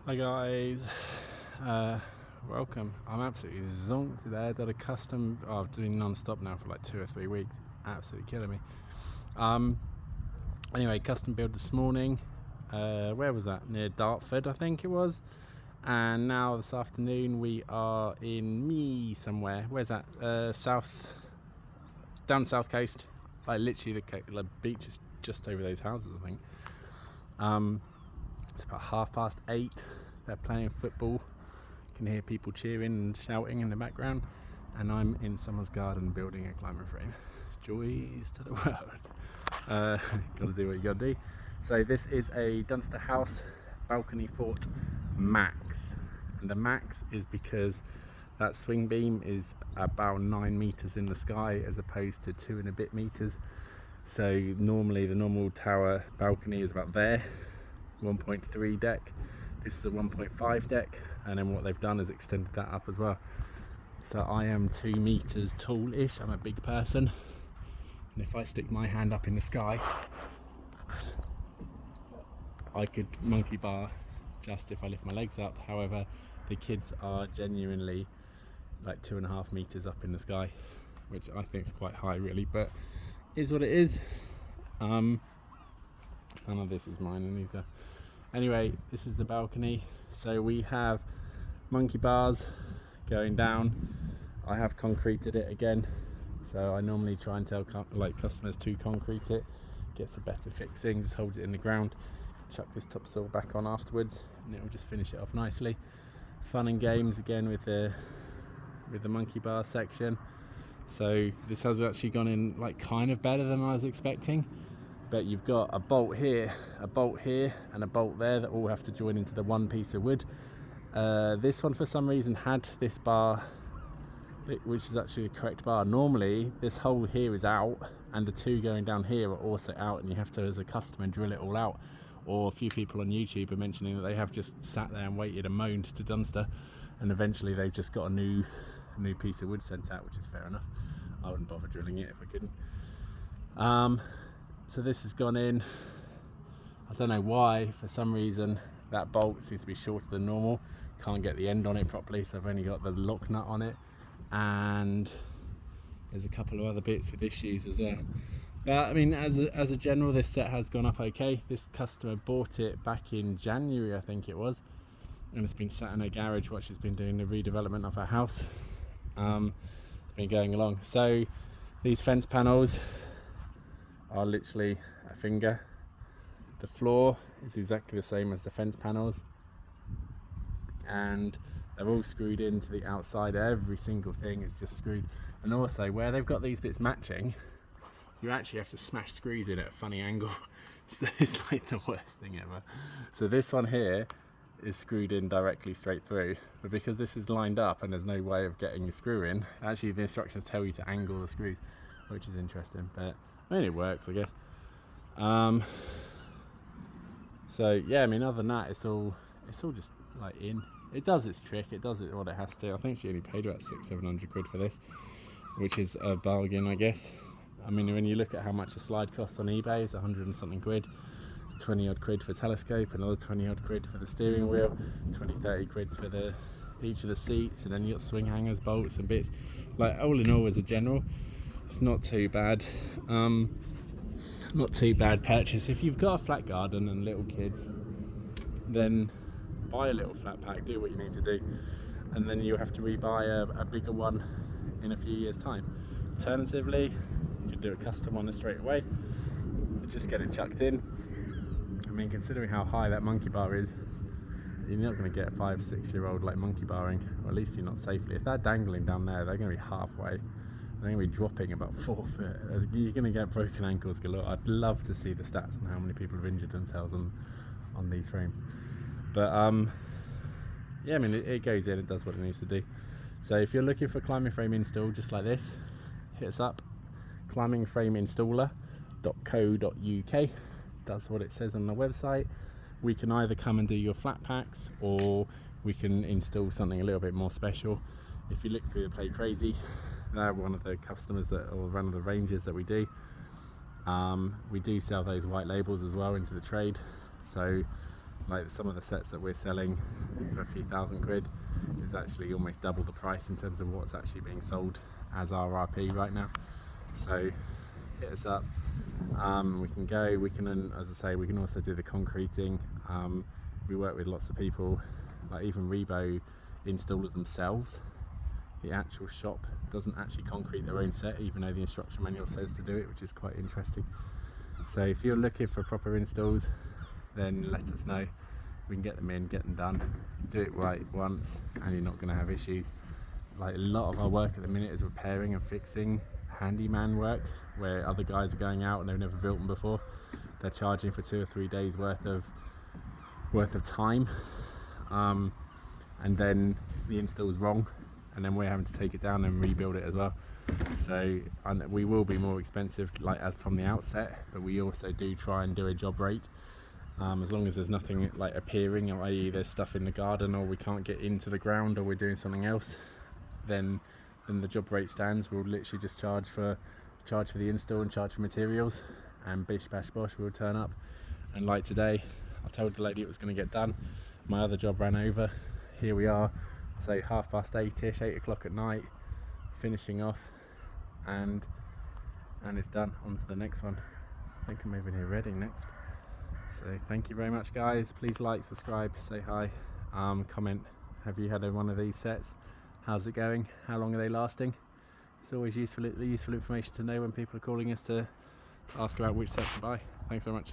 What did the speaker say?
Hi guys, welcome. I'm absolutely zonked today. I did a custom. I've been non-stop now for like 2 or 3 weeks. Absolutely killing me. Anyway, custom build this morning. Where was that? Near Dartford, I think it was. And now this afternoon we are in somewhere. Where's that? Down south coast. Like literally the beach is just over those houses, I think. It's about 8:30. They're playing football. You can hear people cheering and shouting in the background. And I'm in someone's garden building a climbing frame. Joys to the world. Gotta do what you gotta do. So this is a Dunster house balcony fort max. And the max is because that swing beam is about 9 meters in the sky as opposed to 2 and a bit meters. So normally the normal tower balcony is about there. 1.3 deck. This is a 1.5 deck, and then what they've done is extended that up as well. So I am 2 meters tall-ish. I'm a big person, and if I stick my hand up in the sky, I could monkey bar just if I lift my legs up. However, the kids are genuinely like 2.5 meters up in the sky, which I think is quite high really, but is what it is. None of this is mine either. Anyway, this is the balcony. So we have monkey bars going down. I have concreted it again. So I normally try and tell customers to concrete it. Gets a better fixing, just hold it in the ground. Chuck this topsoil back on afterwards and it will just finish it off nicely. Fun and games again with the monkey bar section. So this has actually gone in like kind of better than I was expecting. But you've got a bolt here, and a bolt there that all have to join into the one piece of wood. This one for some reason had this bar, which is actually the correct bar. Normally this hole here is out and the 2 going down here are also out, and you have to, as a customer, drill it all out. Or a few people on YouTube are mentioning that they have just sat there and waited and moaned to Dunster, and eventually they've just got a new piece of wood sent out, which is fair enough. I wouldn't bother drilling it if I couldn't. So this has gone in. I don't know why, for some reason that bolt seems to be shorter than normal. Can't get the end on it properly, so I've only got the lock nut on it, and there's a couple of other bits with issues as well. But I mean, as a general, this set has gone up okay. This customer bought it back in January, I think it was, and it's been sat in her garage while she's been doing the redevelopment of her house. It's been going along. So these fence panels are literally a finger. The floor is exactly the same as the fence panels, and they're all screwed into the outside. Every single thing is just screwed. And also, where they've got these bits matching, you actually have to smash screws in at a funny angle. So it's like the worst thing ever. So this one here is screwed in directly straight through, but because this is lined up and there's no way of getting the screw in, actually the instructions tell you to angle the screws, which is interesting, but I mean, it works, I guess. So yeah, I mean, other than that, it's all just like in. It does its trick. It does it what it has to. I think she only paid about 600-700 quid for this, which is a bargain, I guess. I mean, when you look at how much a slide costs on eBay, it's 100 and something quid. It's 20 odd quid for telescope, another 20 odd quid for the steering wheel, 20-30 quid for each of the seats, and then you got swing hangers, bolts, and bits. Like, all in all, as a general, it's not too bad. Not too bad purchase. If you've got a flat garden and little kids, then buy a little flat pack, do what you need to do, and then you have to rebuy a bigger one in a few years' time. Alternatively, you can do a custom one straight away, just get it chucked in. I mean, considering how high that monkey bar is, you're not going to get a 5-6-year-old like monkey barring, or at least you're not safely. If they're dangling down there, they're going to be halfway. They're going to be dropping about 4 foot. You're going to get broken ankles galore. I'd love to see the stats on how many people have injured themselves on these frames. But yeah, I mean, it goes in, it does what it needs to do. So if you're looking for a climbing frame install just like this, hit us up, climbingframeinstaller.co.uk. That's what it says on the website. We can either come and do your flat packs, or we can install something a little bit more special. If you look through the Play Crazy, they're one of the customers or one of the ranges that we do. We do sell those white labels as well into the trade. So like some of the sets that we're selling for a few thousand quid is actually almost double the price in terms of what's actually being sold as RRP right now. So hit us up. We can go, we can, as I say, we can also do the concreting. We work with lots of people, like even Rebo installers themselves. The actual shop doesn't actually concrete their own set, even though the instruction manual says to do it, which is quite interesting. So if you're looking for proper installs, then let us know. We can get them in, get them done, do it right once, and you're not going to have issues. Like a lot of our work at the minute is repairing and fixing handyman work, where other guys are going out and they've never built them before. They're charging for 2 or 3 days worth of time, and then the install's wrong, and then we're having to take it down and rebuild it as well. So we will be more expensive, like as from the outset, but we also do try and do a job rate. As long as there's nothing like appearing, i.e. there's stuff in the garden, or we can't get into the ground, or we're doing something else, then the job rate stands. We'll literally just charge for the install and charge for materials, and bish bash bosh, we'll turn up. And like today, I told the lady it was going to get done. My other job ran over. Here we are, say 8:30ish, 8 o'clock at night, finishing off, and it's done. On to the next one. I think I'm moving here, Reading next. So thank you very much, guys. Please like, subscribe, say hi, comment. Have you had one of these sets? How's it going? How long are they lasting? It's always useful information to know when people are calling us to ask about which sets to buy. Thanks very much.